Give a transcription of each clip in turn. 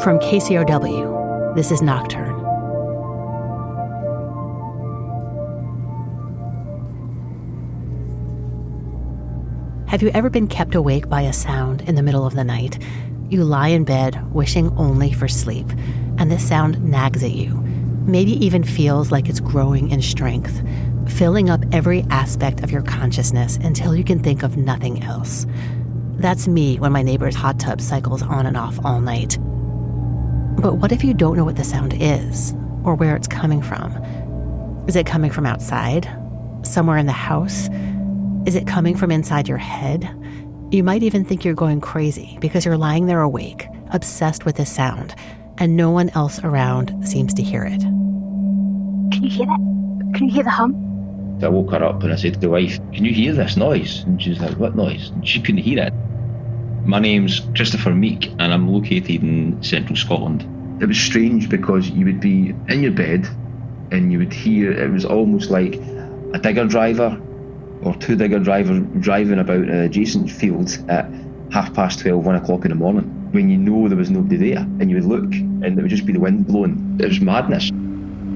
From KCRW, this is Nocturne. Have you ever been kept awake by a sound in the middle of the night? You lie in bed, wishing only for sleep, and this sound nags at you, maybe even feels like it's growing in strength, filling up every aspect of your consciousness until you can think of nothing else. That's me when my neighbor's hot tub cycles on and off all night. But what if you don't know what the sound is, or where it's coming from? Is it coming from outside? Somewhere in the house? Is it coming from inside your head? You might even think you're going crazy because you're lying there awake, obsessed with this sound, and no one else around seems to hear it. Can you hear that? Can you hear the hum? I woke her up and I said to the wife, "Can you hear this noise?" And she's like, "What noise?" And she couldn't hear it. My name's Christopher Meek and I'm located in central Scotland. It was strange because you would be in your bed and you would hear, it was almost like a digger driver or two digger drivers driving about an adjacent field at 12:30, 1 o'clock in the morning, when you know there was nobody there, and you would look and it would just be the wind blowing. It was madness.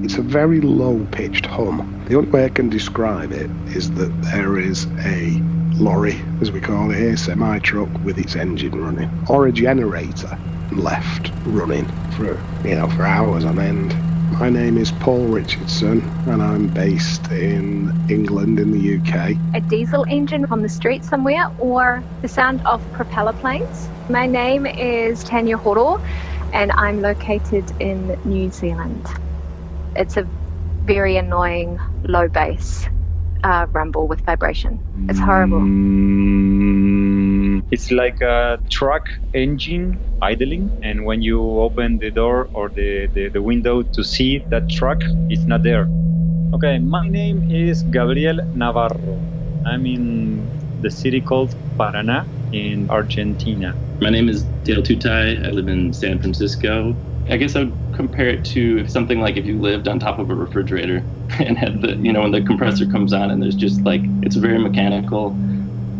It's a very low-pitched hum. The only way I can describe it is that there is a lorry, as we call it here, semi-truck with its engine running, or a generator left running for hours on end. My name is Paul Richardson and I'm based in England in the UK. A diesel engine on the street somewhere, or the sound of propeller planes. My name is Tanya Horo and I'm located in New Zealand. It's a very annoying low bass rumble with vibration. It's horrible. It's like a truck engine idling, and when you open the door or the window to see that truck, it's not there. Okay, my name is Gabriel Navarro. I'm in the city called Paraná in Argentina. My name is Dale Tutai. I live in San Francisco. I guess I would compare it to something like if you lived on top of a refrigerator and had when the compressor comes on and there's just it's very mechanical.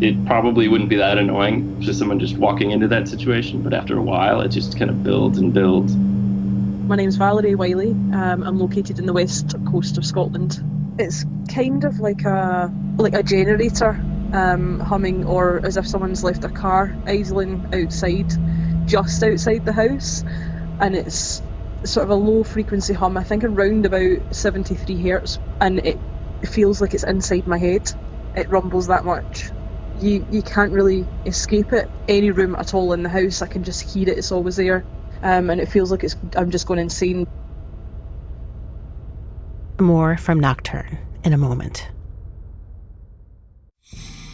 It probably wouldn't be that annoying to someone just walking into that situation, but after a while it just kind of builds and builds. My name's Valerie Wiley. I'm located in the west coast of Scotland. It's kind of like a generator humming, or as if someone's left a car idling outside, just outside the house. And it's sort of a low frequency hum, I think around about 73 hertz, and it feels like it's inside my head. It rumbles that much. You can't really escape it. Any room at all in the house, I can just hear it, it's always there. And it feels like I'm just going insane. More from Nocturne in a moment.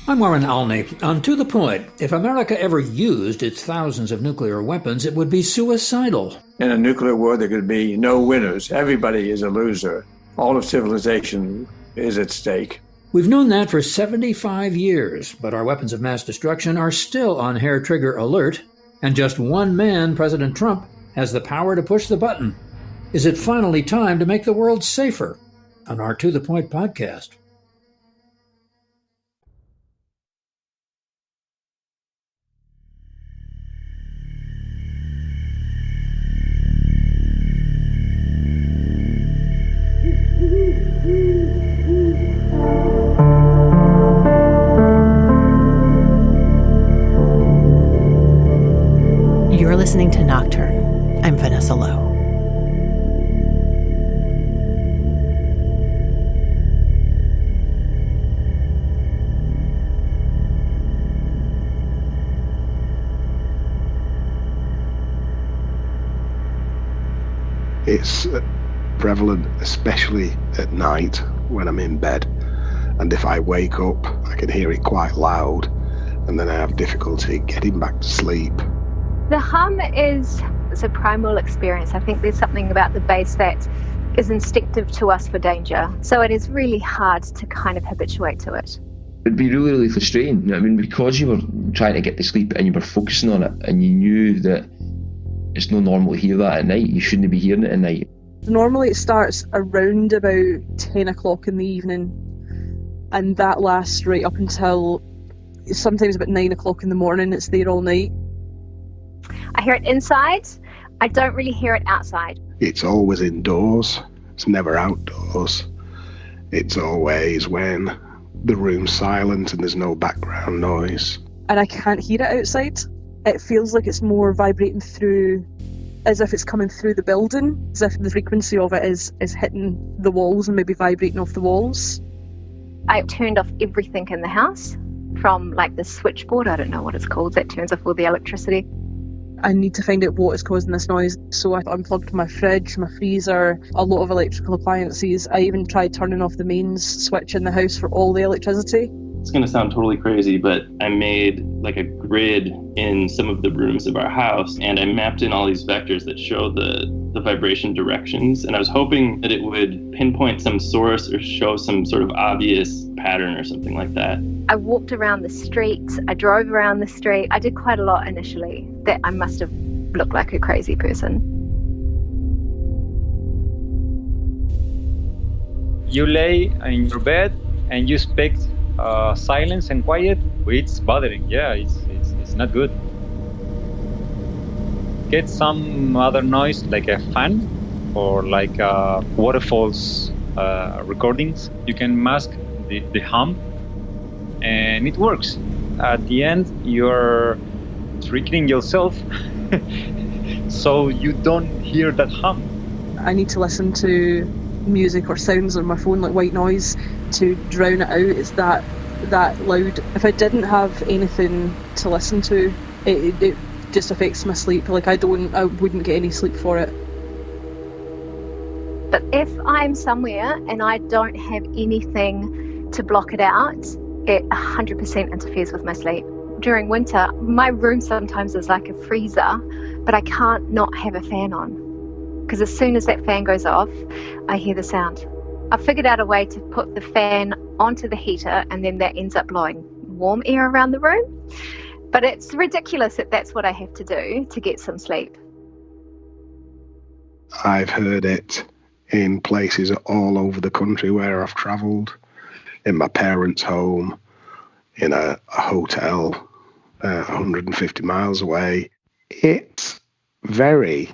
I'm Warren Alney. On To The Point, if America ever used its thousands of nuclear weapons, it would be suicidal. In a nuclear war, there could be no winners. Everybody is a loser. All of civilization is at stake. We've known that for 75 years, but our weapons of mass destruction are still on hair-trigger alert, and just one man, President Trump, has the power to push the button. Is it finally time to make the world safer? On our To The Point podcast. You're listening to Nocturne. I'm Vanessa Lowe. It's prevalent, especially at night when I'm in bed. And if I wake up, I can hear it quite loud, and then I have difficulty getting back to sleep. The hum is a primal experience. I think there's something about the bass that is instinctive to us for danger. So it is really hard to kind of habituate to it. It'd be really, really frustrating. I mean, because you were trying to get to sleep and you were focusing on it and you knew that it's not normal to hear that at night, you shouldn't be hearing it at night. Normally it starts around about 10 o'clock in the evening, and that lasts right up until sometimes about 9 o'clock in the morning. It's there all night. I hear it inside. I don't really hear it outside. It's always indoors. It's never outdoors. It's always when the room's silent and there's no background noise. And I can't hear it outside. It feels like it's more vibrating through, as if it's coming through the building, as if the frequency of it is hitting the walls and maybe vibrating off the walls. I turned off everything in the house, from like the switchboard, I don't know what it's called, that turns off all the electricity. I need to find out what is causing this noise. So I unplugged my fridge, my freezer, a lot of electrical appliances. I even tried turning off the mains switch in the house for all the electricity. It's going to sound totally crazy, but I made like a grid in some of the rooms of our house, and I mapped in all these vectors that show the vibration directions, and I was hoping that it would pinpoint some source or show some sort of obvious pattern or something like that. I walked around the street, I drove around the street. I did quite a lot initially, that I must have looked like a crazy person. You lay in your bed and you expect silence and quiet. It's bothering. Yeah, it's not good. Get some other noise like a fan or like waterfalls recordings. You can mask the hum and it works. At the end, you're tricking yourself so you don't hear that hum. I need to listen to music or sounds on my phone like white noise to drown it out. It's that loud. If I didn't have anything to listen to, it just affects my sleep. Like I wouldn't get any sleep for it. But if I'm somewhere and I don't have anything to block it out, it 100% interferes with my sleep. During winter, my room sometimes is like a freezer, but I can't not have a fan on. Because as soon as that fan goes off, I hear the sound. I've figured out a way to put the fan onto the heater and then that ends up blowing warm air around the room. But it's ridiculous that that's what I have to do to get some sleep. I've heard it in places all over the country where I've travelled, in my parents' home, in a hotel 150 miles away. It's very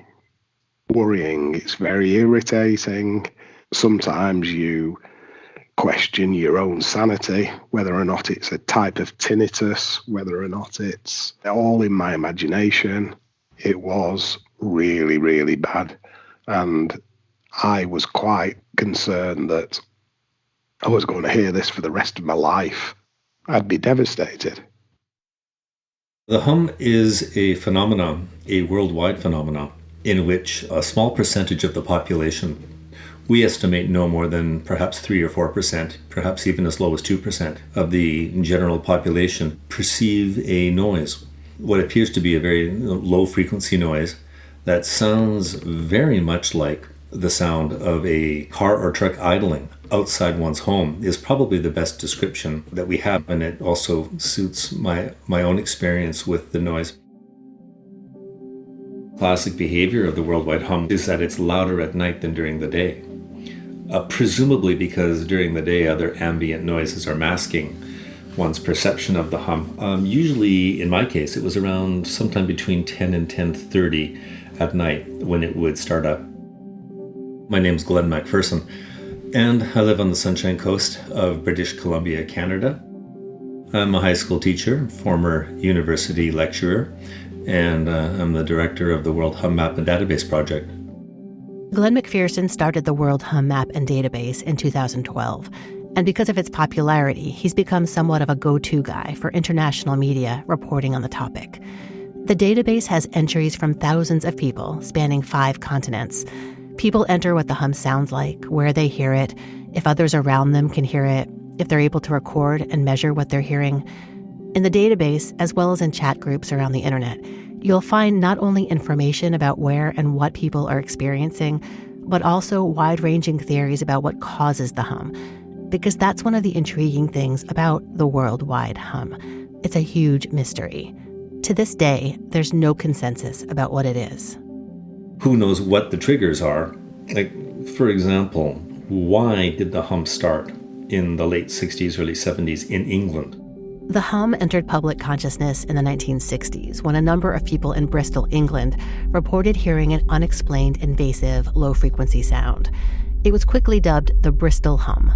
worrying. It's very irritating. Sometimes you question your own sanity, whether or not it's a type of tinnitus, whether or not it's all in my imagination. It was really, really bad. And I was quite concerned that I was going to hear this for the rest of my life. I'd be devastated. The hum is a phenomenon, a worldwide phenomenon, in which a small percentage of the population, we estimate no more than perhaps 3 or 4%, perhaps even as low as 2% of the general population, perceive a noise, what appears to be a very low frequency noise that sounds very much like the sound of a car or truck idling outside one's home is probably the best description that we have, and it also suits my own experience with the noise. Classic behavior of the worldwide hum is that it's louder at night than during the day. Presumably because during the day other ambient noises are masking one's perception of the hum. Usually, in my case, it was around sometime between 10 and 10:30 at night when it would start up. My name's Glenn McPherson, and I live on the Sunshine Coast of British Columbia, Canada. I'm a high school teacher, former university lecturer, and I'm the director of the World Hum Map and Database Project. Glenn McPherson started the World Hum Map and Database in 2012, and because of its popularity, he's become somewhat of a go-to guy for international media reporting on the topic. The database has entries from thousands of people spanning 5 continents. People enter what the hum sounds like, where they hear it, if others around them can hear it, if they're able to record and measure what they're hearing. In the database, as well as in chat groups around the internet, you'll find not only information about where and what people are experiencing, but also wide-ranging theories about what causes the hum, because that's one of the intriguing things about the worldwide hum. It's a huge mystery. To this day, there's no consensus about what it is. Who knows what the triggers are? Like, for example, why did the hum start in the late 60s, early 70s in England? The hum entered public consciousness in the 1960s when a number of people in Bristol, England, reported hearing an unexplained, invasive, low-frequency sound. It was quickly dubbed the Bristol hum.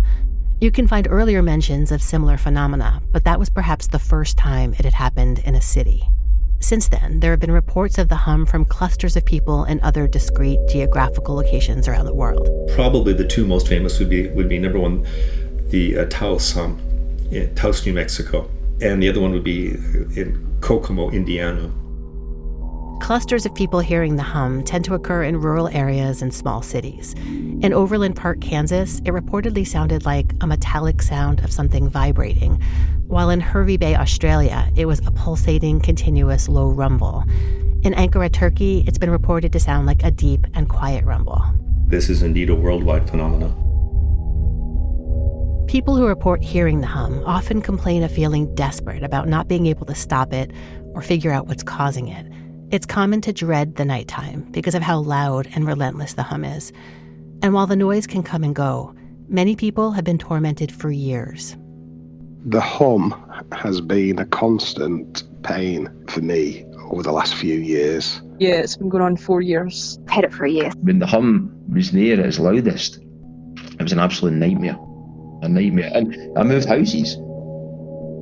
You can find earlier mentions of similar phenomena, but that was perhaps the first time it had happened in a city. Since then, there have been reports of the hum from clusters of people in other discrete geographical locations around the world. Probably the two most famous would be number one, the Taos hum in Taos, New Mexico, and the other one would be in Kokomo, Indiana. Clusters of people hearing the hum tend to occur in rural areas and small cities. In Overland Park, Kansas, it reportedly sounded like a metallic sound of something vibrating, while in Hervey Bay, Australia, it was a pulsating, continuous low rumble. In Ankara, Turkey, it's been reported to sound like a deep and quiet rumble. This is indeed a worldwide phenomenon. People who report hearing the hum often complain of feeling desperate about not being able to stop it or figure out what's causing it. It's common to dread the nighttime because of how loud and relentless the hum is. And while the noise can come and go, many people have been tormented for years. The hum has been a constant pain for me over the last few years. Yeah, it's been going on 4 years. I've had it for a year. When the hum was there at its loudest, it was an absolute nightmare. A nightmare. And I moved houses.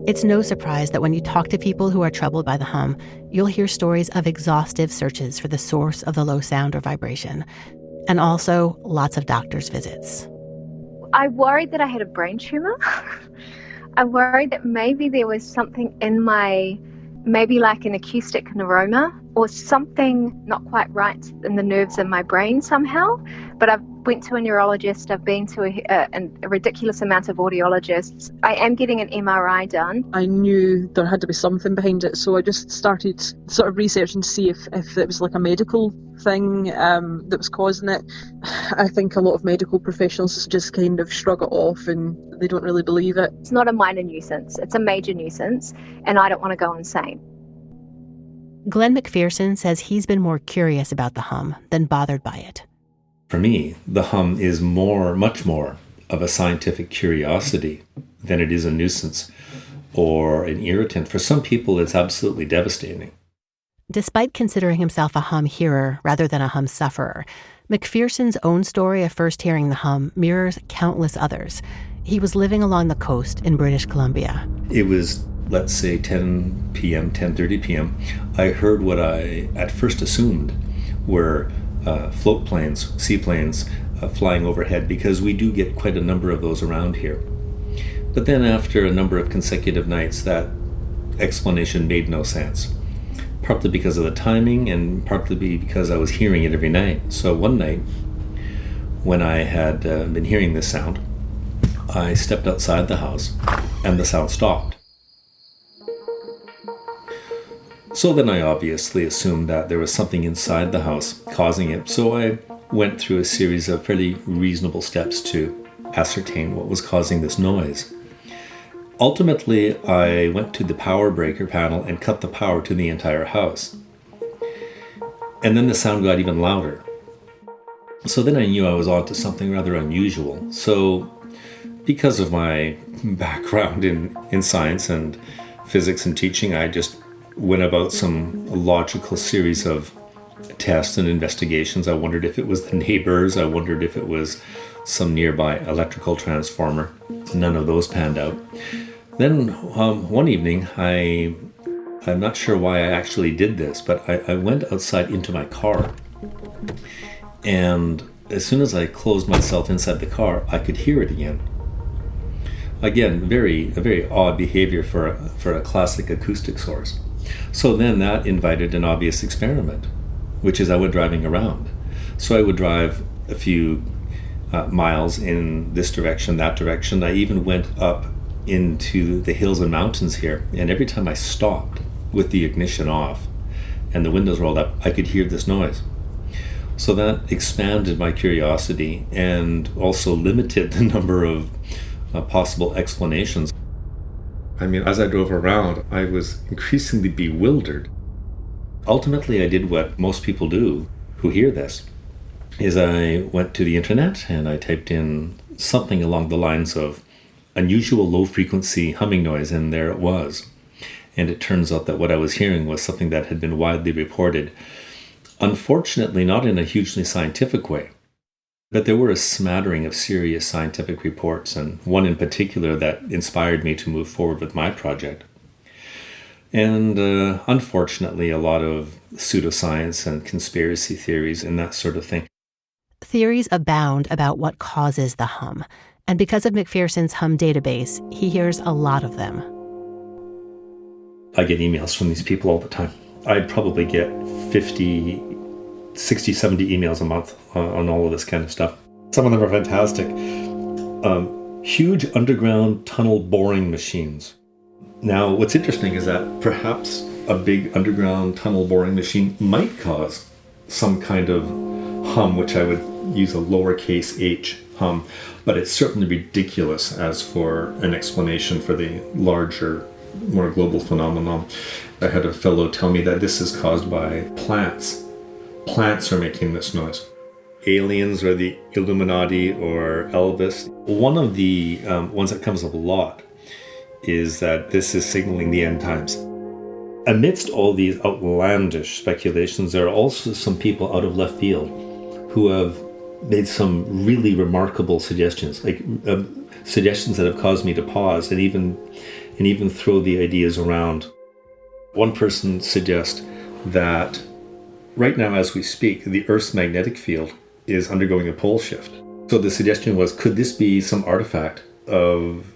It's no surprise that when you talk to people who are troubled by the hum, you'll hear stories of exhaustive searches for the source of the low sound or vibration, and also lots of doctor's visits. I worried that I had a brain tumor. I worried that maybe there was something in maybe like an acoustic neuroma or something not quite right in the nerves in my brain somehow. But I've went to a neurologist, I've been to a ridiculous amount of audiologists. I am getting an MRI done. I knew there had to be something behind it, so I just started sort of researching to see if it was like a medical thing that was causing it. I think a lot of medical professionals just kind of shrug it off and they don't really believe it. It's not a minor nuisance, it's a major nuisance, and I don't want to go insane. Glenn McPherson says he's been more curious about the hum than bothered by it. For me, the hum is much more of a scientific curiosity than it is a nuisance or an irritant. For some people, it's absolutely devastating. Despite considering himself a hum hearer rather than a hum sufferer, McPherson's own story of first hearing the hum mirrors countless others. He was living along the coast in British Columbia. It was, let's say, 10 p.m., 10:30 p.m. I heard what I at first assumed were float planes, seaplanes flying overhead, because we do get quite a number of those around here. But then after a number of consecutive nights, that explanation made no sense. Partly because of the timing and partly because I was hearing it every night. So one night, when I had been hearing this sound, I stepped outside the house and the sound stopped. So then I obviously assumed that there was something inside the house causing it. So I went through a series of fairly reasonable steps to ascertain what was causing this noise. Ultimately, I went to the power breaker panel and cut the power to the entire house. And then the sound got even louder. So then I knew I was onto something rather unusual. So because of my background in science and physics and teaching, I just went about some logical series of tests and investigations. I wondered if it was the neighbors. I wondered if it was some nearby electrical transformer. None of those panned out. Then one evening, I'm not sure why I actually did this, but I went outside into my car. And as soon as I closed myself inside the car, I could hear it again. Again, a very odd behavior for a classic acoustic source. So then that invited an obvious experiment, which is I went driving around. So I would drive a few miles in this direction, that direction. I even went up into the hills and mountains here, and every time I stopped with the ignition off and the windows rolled up, I could hear this noise. So that expanded my curiosity and also limited the number of possible explanations. I mean, as I drove around, I was increasingly bewildered. Ultimately, I did what most people do who hear this, is I went to the internet and I typed in something along the lines of unusual low-frequency humming noise, and there it was. And it turns out that what I was hearing was something that had been widely reported. Unfortunately, not in a hugely scientific way. But there were a smattering of serious scientific reports, and one in particular that inspired me to move forward with my project. And unfortunately, a lot of pseudoscience and conspiracy theories and that sort of thing. Theories abound about what causes the hum, and because of McPherson's hum database, he hears a lot of them. I get emails from these people all the time. I'd probably get 50, 60, 70 emails a month on all of this kind of stuff. Some of them are fantastic. Huge underground tunnel boring machines. Now, what's interesting is that perhaps a big underground tunnel boring machine might cause some kind of hum, which I would use a lowercase h hum, but it's certainly ridiculous as for an explanation for the larger, more global phenomenon. I had a fellow tell me that this is caused by plants. Plants are making this noise. Aliens or the Illuminati or Elvis. One of the ones that comes up a lot is that this is signaling the end times. Amidst all these outlandish speculations, there are also some people out of left field who have made some really remarkable suggestions, like suggestions that have caused me to pause and even throw the ideas around. One person suggests that right now, as we speak, the Earth's magnetic field is undergoing a pole shift. So the suggestion was, could this be some artifact of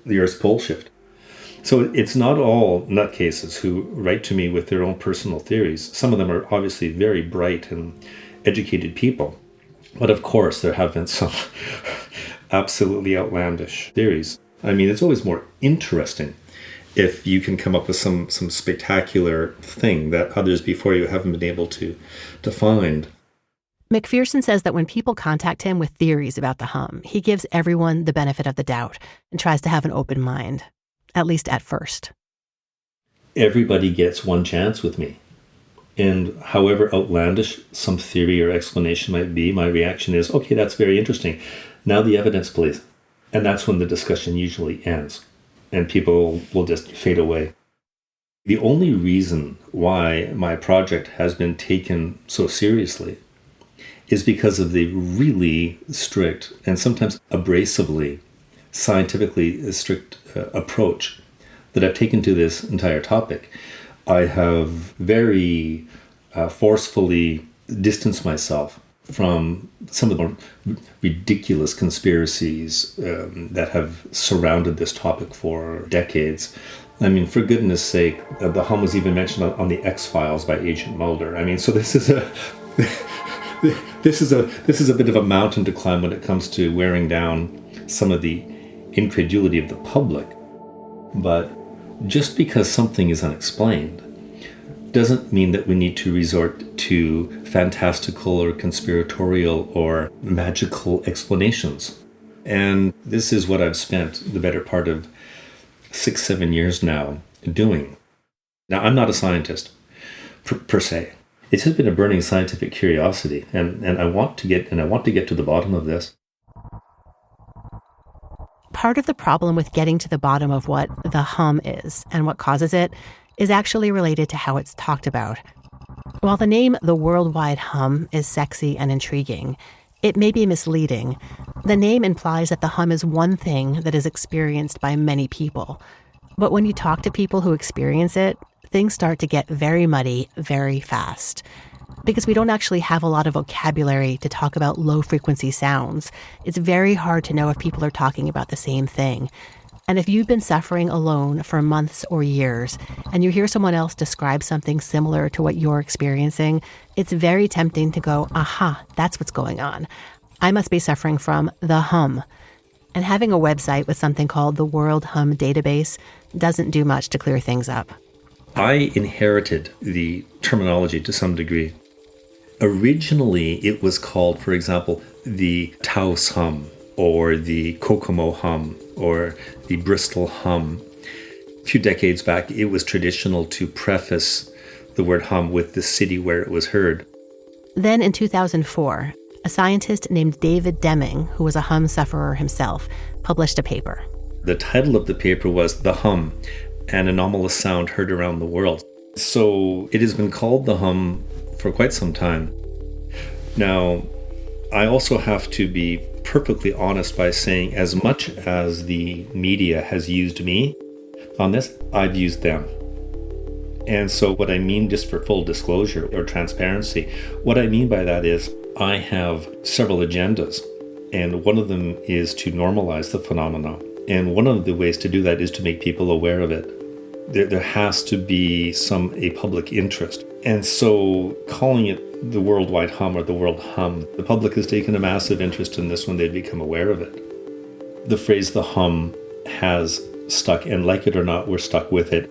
the Earth's pole shift? So it's not all nutcases who write to me with their own personal theories. Some of them are obviously very bright and educated people. But of course, there have been some absolutely outlandish theories. I mean, it's always more interesting if you can come up with some spectacular thing that others before you haven't been able to find. McPherson says that when people contact him with theories about the hum, he gives everyone the benefit of the doubt and tries to have an open mind, at least at first. Everybody gets one chance with me. And however outlandish some theory or explanation might be, my reaction is, okay, that's very interesting. Now the evidence, please. And that's when the discussion usually ends, and people will just fade away. The only reason why my project has been taken so seriously is because of the really strict and sometimes abrasively, scientifically strict approach that I've taken to this entire topic. I have very forcefully distanced myself from some of the more ridiculous conspiracies that have surrounded this topic for decades. I mean, for goodness sake, the hum was even mentioned on the X-Files by Agent Mulder. I mean, so this is a bit of a mountain to climb when it comes to wearing down some of the incredulity of the public. But just because something is unexplained doesn't mean that we need to resort to fantastical or conspiratorial or magical explanations. And this is what I've spent the better part of 6-7 years now doing. Now, I'm not a scientist per se. It's just been a burning scientific curiosity, and I want to get to the bottom of this. Part of the problem with getting to the bottom of what the hum is and what causes it is actually related to how it's talked about. While the name the Worldwide Hum is sexy and intriguing, it may be misleading. The name implies that the hum is one thing that is experienced by many people. But when you talk to people who experience it, things start to get very muddy very fast. Because we don't actually have a lot of vocabulary to talk about low-frequency sounds, it's very hard to know if people are talking about the same thing. And if you've been suffering alone for months or years, and you hear someone else describe something similar to what you're experiencing, it's very tempting to go, aha, that's what's going on. I must be suffering from the hum. And having a website with something called the World Hum Database doesn't do much to clear things up. I inherited the terminology to some degree. Originally, it was called, for example, the Taos hum, or the Kokomo hum, or the Bristol hum. A few decades back, it was traditional to preface the word hum with the city where it was heard. Then in 2004, a scientist named David Deming, who was a hum sufferer himself, published a paper. The title of the paper was The Hum, an anomalous sound heard around the world. So it has been called the hum for quite some time. Now, I also have to be perfectly honest by saying, as much as the media has used me on this, I've used them. And so what I mean, just for full disclosure or transparency, what I mean by that is I have several agendas, and one of them is to normalize the phenomena. And one of the ways to do that is to make people aware of it. There has to be a public interest. And so calling it the worldwide hum or the world hum, the public has taken a massive interest in this when they've become aware of it. The phrase the hum has stuck, and like it or not, we're stuck with it.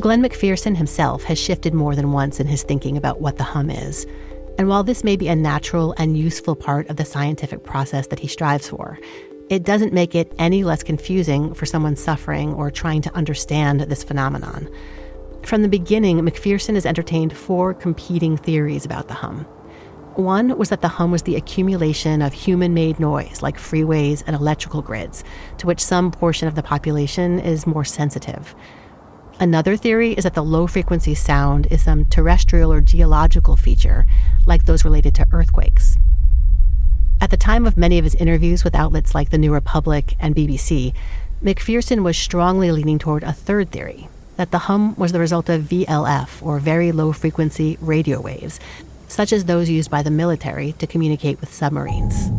Glenn McPherson himself has shifted more than once in his thinking about what the hum is. And while this may be a natural and useful part of the scientific process that he strives for, it doesn't make it any less confusing for someone suffering or trying to understand this phenomenon. From the beginning, McPherson has entertained 4 competing theories about the hum. One was that the hum was the accumulation of human-made noise, like freeways and electrical grids, to which some portion of the population is more sensitive. Another theory is that the low-frequency sound is some terrestrial or geological feature, like those related to earthquakes. At the time of many of his interviews with outlets like The New Republic and BBC, McPherson was strongly leaning toward a third theory, that the hum was the result of VLF, or very low-frequency radio waves, such as those used by the military to communicate with submarines.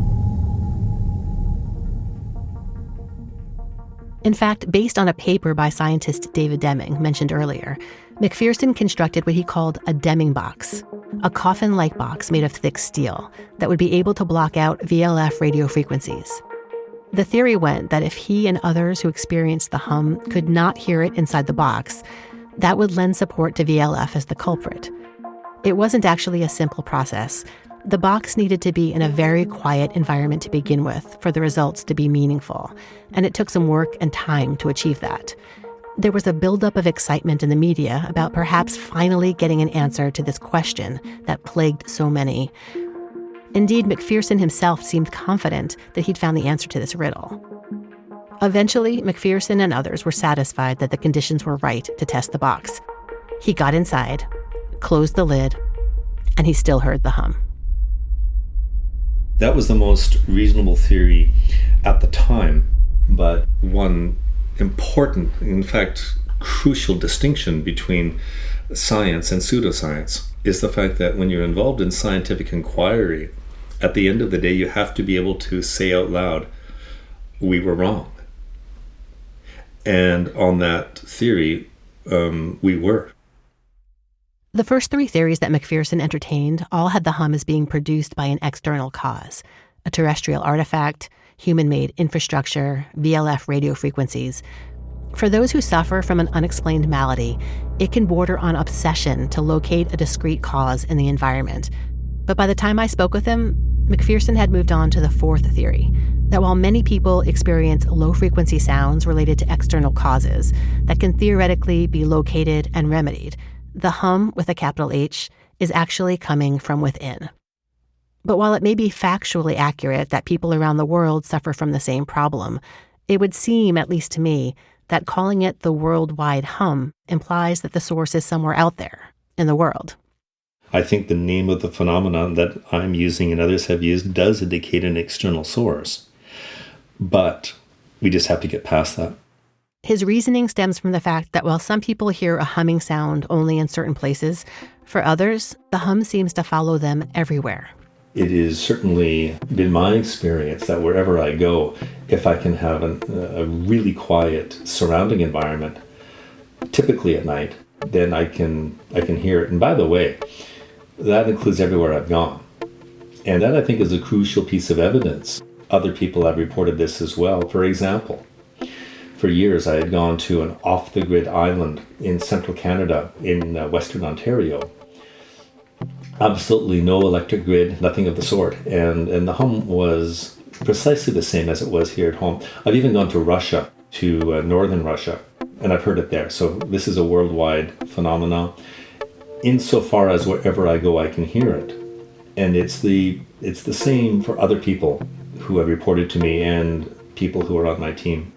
In fact, based on a paper by scientist David Deming, mentioned earlier, McPherson constructed what he called a Deming box, a coffin-like box made of thick steel that would be able to block out VLF radio frequencies. The theory went that if he and others who experienced the hum could not hear it inside the box, that would lend support to VLF as the culprit. It wasn't actually a simple process. The box needed to be in a very quiet environment to begin with for the results to be meaningful, and it took some work and time to achieve that. There was a buildup of excitement in the media about perhaps finally getting an answer to this question that plagued so many. Indeed, McPherson himself seemed confident that he'd found the answer to this riddle. Eventually, McPherson and others were satisfied that the conditions were right to test the box. He got inside, closed the lid, and he still heard the hum. That was the most reasonable theory at the time, but one important, in fact, crucial distinction between science and pseudoscience is the fact that when you're involved in scientific inquiry, at the end of the day, you have to be able to say out loud, we were wrong. And on that theory, we were. The first 3 theories that McPherson entertained all had the hum as being produced by an external cause, a terrestrial artifact, human-made infrastructure, VLF radio frequencies. For those who suffer from an unexplained malady, it can border on obsession to locate a discrete cause in the environment. But by the time I spoke with him, McPherson had moved on to the 4th theory, that while many people experience low-frequency sounds related to external causes that can theoretically be located and remedied, the hum, with a capital H, is actually coming from within. But while it may be factually accurate that people around the world suffer from the same problem, it would seem, at least to me, that calling it the worldwide hum implies that the source is somewhere out there in the world. I think the name of the phenomenon that I'm using and others have used does indicate an external source. But we just have to get past that. His reasoning stems from the fact that while some people hear a humming sound only in certain places, for others, the hum seems to follow them everywhere. It has certainly been my experience that wherever I go, if I can have a really quiet surrounding environment, typically at night, then I can hear it. And by the way, that includes everywhere I've gone. And that, I think, is a crucial piece of evidence. Other people have reported this as well. For example, for years I had gone to an off-the-grid island in central Canada, in Western Ontario. Absolutely no electric grid, nothing of the sort. And the hum was precisely the same as it was here at home. I've even gone to Russia, to northern Russia, and I've heard it there. So this is a worldwide phenomenon. Insofar as wherever I go, I can hear it. And it's the same for other people who have reported to me, and people who are on my team.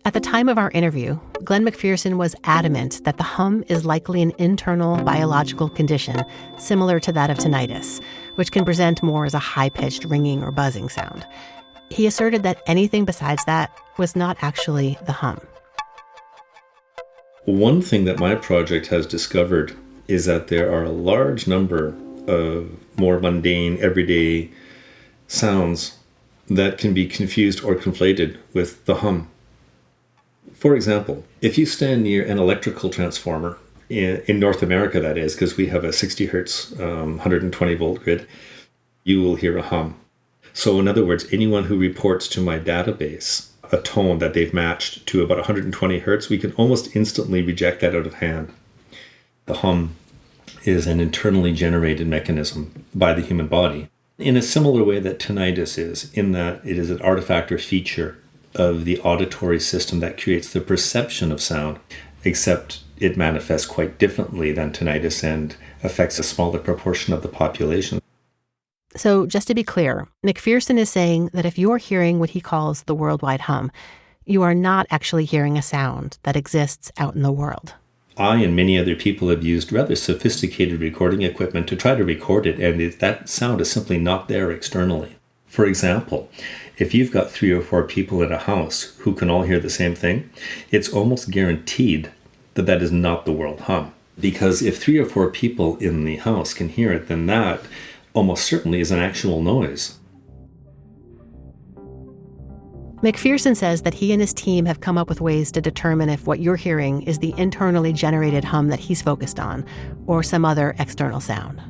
At the time of our interview, Glenn McPherson was adamant that the hum is likely an internal biological condition similar to that of tinnitus, which can present more as a high-pitched ringing or buzzing sound. He asserted that anything besides that was not actually the hum. One thing that my project has discovered is that there are a large number of more mundane, everyday sounds that can be confused or conflated with the hum. For example, if you stand near an electrical transformer, in North America that is, because we have a 60 hertz, 120 volt grid, you will hear a hum. So in other words, anyone who reports to my database a tone that they've matched to about 120 hertz, we can almost instantly reject that out of hand. The hum is an internally generated mechanism by the human body, in a similar way that tinnitus is, in that it is an artifact or feature of the auditory system that creates the perception of sound, except it manifests quite differently than tinnitus and affects a smaller proportion of the population. So just to be clear, McPherson is saying that if you're hearing what he calls the worldwide hum, you are not actually hearing a sound that exists out in the world. I and many other people have used rather sophisticated recording equipment to try to record it, and that sound is simply not there externally. For example, if you've got 3 or 4 people in a house who can all hear the same thing, it's almost guaranteed that that is not the world hum. Because if 3 or 4 people in the house can hear it, then that almost certainly is an actual noise. McPherson says that he and his team have come up with ways to determine if what you're hearing is the internally generated hum that he's focused on, or some other external sound.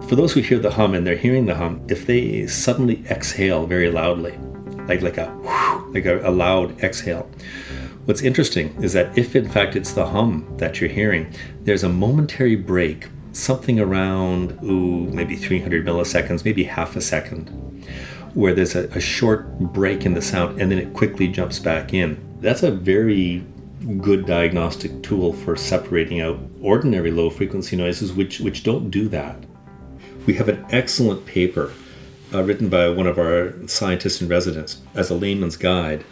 For those who hear the hum and they're hearing the hum, if they suddenly exhale very loudly, like a loud exhale, what's interesting is that if in fact it's the hum that you're hearing, there's a momentary break, something around, maybe 300 milliseconds, maybe half a second, where there's a short break in the sound and then it quickly jumps back in. That's a very good diagnostic tool for separating out ordinary low frequency noises which don't do that. We have an excellent paper written by one of our scientists in residence as a layman's guide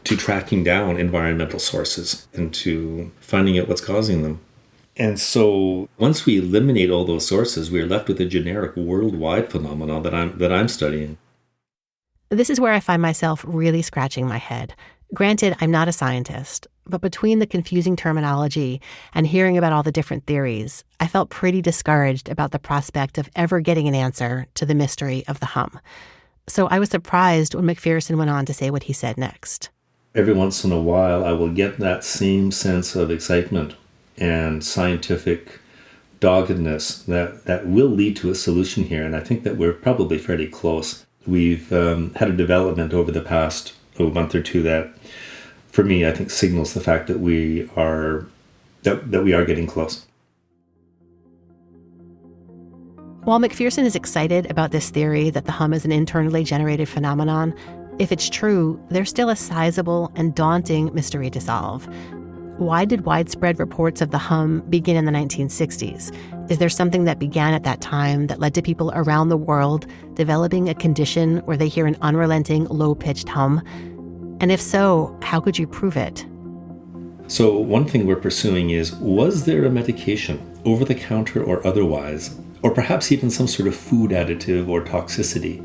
to tracking down environmental sources and to finding out what's causing them. And so once we eliminate all those sources, we're left with a generic worldwide phenomenon that I'm studying. This is where I find myself really scratching my head. Granted, I'm not a scientist, but between the confusing terminology and hearing about all the different theories, I felt pretty discouraged about the prospect of ever getting an answer to the mystery of the hum. So I was surprised when McPherson went on to say what he said next. Every once in a while, I will get that same sense of excitement and scientific doggedness that will lead to a solution here, and I think that we're probably fairly close. We've had a development over the past month or two that, for me, I think signals the fact that we are getting close. While McPherson is excited about this theory that the hum is an internally generated phenomenon, if it's true, there's still a sizable and daunting mystery to solve. Why did widespread reports of the hum begin in the 1960s? Is there something that began at that time that led to people around the world developing a condition where they hear an unrelenting, low-pitched hum? And if so, how could you prove it? So one thing we're pursuing is, was there a medication, over-the-counter or otherwise, or perhaps even some sort of food additive or toxicity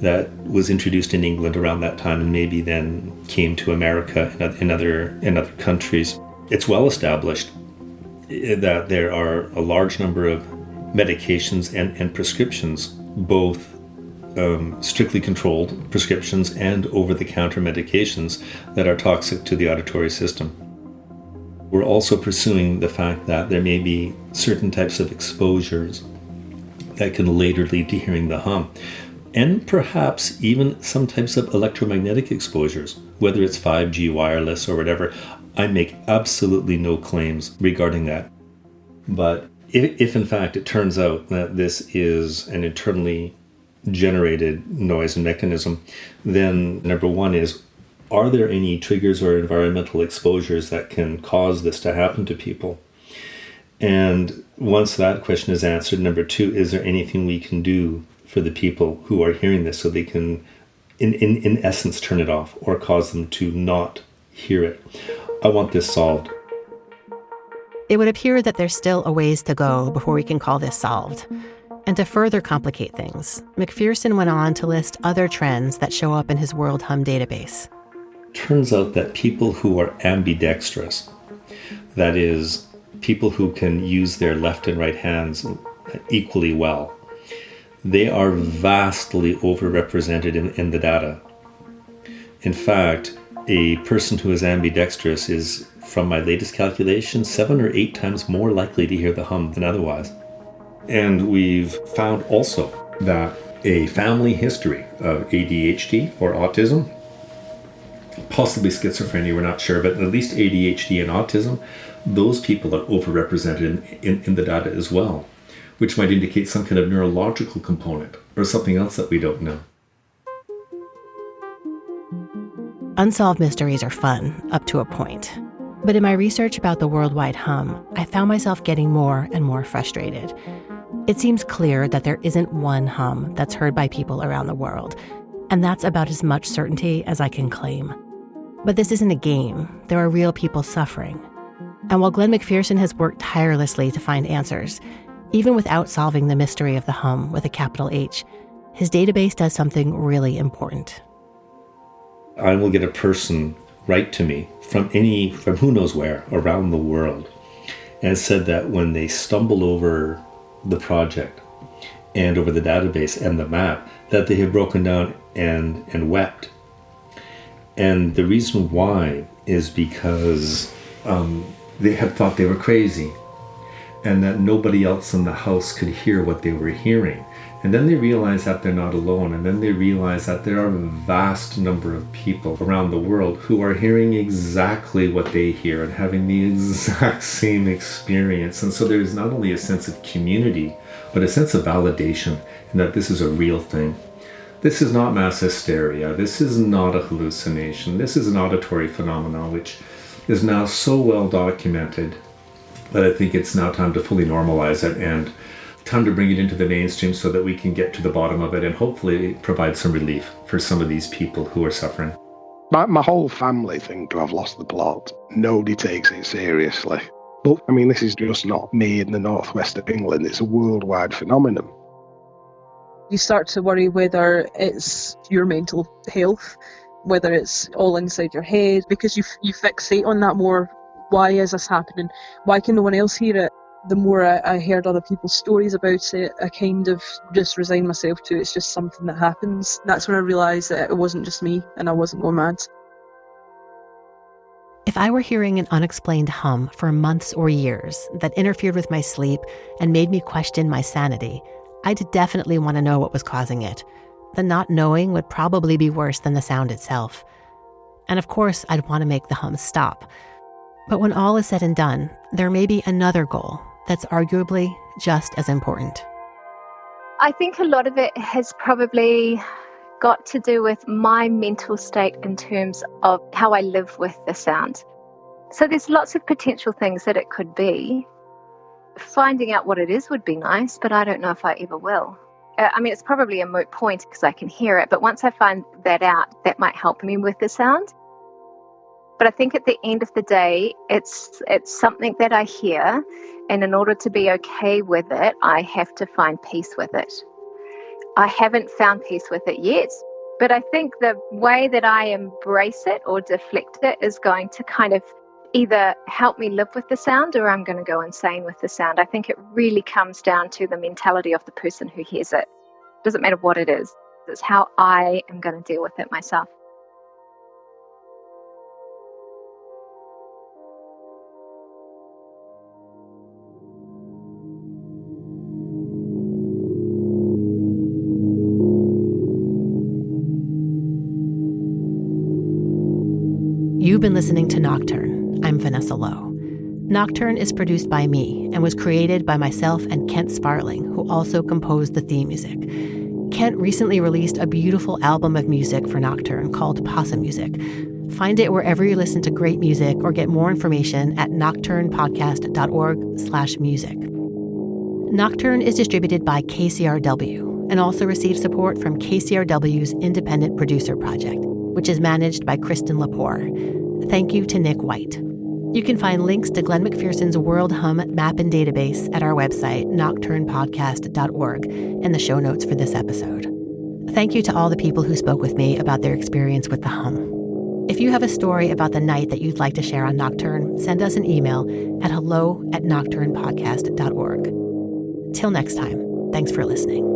that was introduced in England around that time and maybe then came to America and other countries? It's well established that there are a large number of medications and prescriptions, both strictly controlled prescriptions and over-the-counter medications that are toxic to the auditory system. We're also pursuing the fact that there may be certain types of exposures that can later lead to hearing the hum, and perhaps even some types of electromagnetic exposures, whether it's 5G wireless or whatever. I make absolutely no claims regarding that. But if in fact it turns out that this is an internally generated noise and mechanism, then number one is, are there any triggers or environmental exposures that can cause this to happen to people? And once that question is answered, number two, is there anything we can do for the people who are hearing this so they can in essence, turn it off or cause them to not hear it. I want this solved. It would appear that there's still a ways to go before we can call this solved. And to further complicate things, McPherson went on to list other trends that show up in his World Hum database. Turns out that people who are ambidextrous, that is, people who can use their left and right hands equally well, they are vastly overrepresented in the data. In fact, a person who is ambidextrous is, from my latest calculation, 7 or 8 times more likely to hear the hum than otherwise. And we've found also that a family history of ADHD or autism, possibly schizophrenia, we're not sure, but at least ADHD and autism, those people are overrepresented in the data as well, which might indicate some kind of neurological component or something else that we don't know. Unsolved mysteries are fun, up to a point. But in my research about the worldwide hum, I found myself getting more and more frustrated. It seems clear that there isn't one hum that's heard by people around the world, and that's about as much certainty as I can claim. But this isn't a game. There are real people suffering. And while Glenn McPherson has worked tirelessly to find answers, even without solving the mystery of the hum with a capital H, his database does something really important. I will get a person write to me from who knows where around the world and said that when they stumbled over the project and over the database and the map, that they had broken down and wept. And the reason why is because they had thought they were crazy and that nobody else in the house could hear what they were hearing. And then they realize that they're not alone. And then they realize that there are a vast number of people around the world who are hearing exactly what they hear and having the exact same experience. And so there's not only a sense of community, but a sense of validation and that this is a real thing. This is not mass hysteria. This is not a hallucination. This is an auditory phenomenon which is now so well documented that I think it's now time to fully normalize it and time to bring it into the mainstream so that we can get to the bottom of it and hopefully provide some relief for some of these people who are suffering. My whole family think to have lost the plot. Nobody takes it seriously. But, I mean, this is just not me in the northwest of England. It's a worldwide phenomenon. You start to worry whether it's your mental health, whether it's all inside your head, because you fixate on that more. Why is this happening? Why can no one else hear it? The more I heard other people's stories about it, I kind of just resigned myself to it's just something that happens. That's when I realised that it wasn't just me and I wasn't going mad. If I were hearing an unexplained hum for months or years that interfered with my sleep and made me question my sanity, I'd definitely want to know what was causing it. The not knowing would probably be worse than the sound itself. And of course, I'd want to make the hum stop. But when all is said and done, there may be another goal that's arguably just as important. I think a lot of it has probably got to do with my mental state in terms of how I live with the sound. So there's lots of potential things that it could be. Finding out what it is would be nice, but I don't know if I ever will. I mean, it's probably a moot point because I can hear it, but once I find that out, that might help me with the sound. But I think at the end of the day, it's something that I hear, and in order to be okay with it, I have to find peace with it. I haven't found peace with it yet, but I think the way that I embrace it or deflect it is going to kind of either help me live with the sound or I'm going to go insane with the sound. I think it really comes down to the mentality of the person who hears it. It doesn't matter what it is. It's how I am going to deal with it myself. You've been listening to Nocturne. I'm Vanessa Lowe. Nocturne is produced by me and was created by myself and Kent Sparling, who also composed the theme music. Kent recently released a beautiful album of music for Nocturne called Possum Music. Find it wherever you listen to great music or get more information at nocturnepodcast.org/music. Nocturne is distributed by KCRW, and also received support from KCRW's Independent Producer Project, which is managed by Kristen Lepore. Thank you to Nick White. You can find links to Glenn McPherson's World Hum map and database at our website, nocturnepodcast.org, in the show notes for this episode. Thank you to all the people who spoke with me about their experience with the hum. If you have a story about the night that you'd like to share on Nocturne, send us an email at hello@nocturnepodcast.org. Till next time, thanks for listening.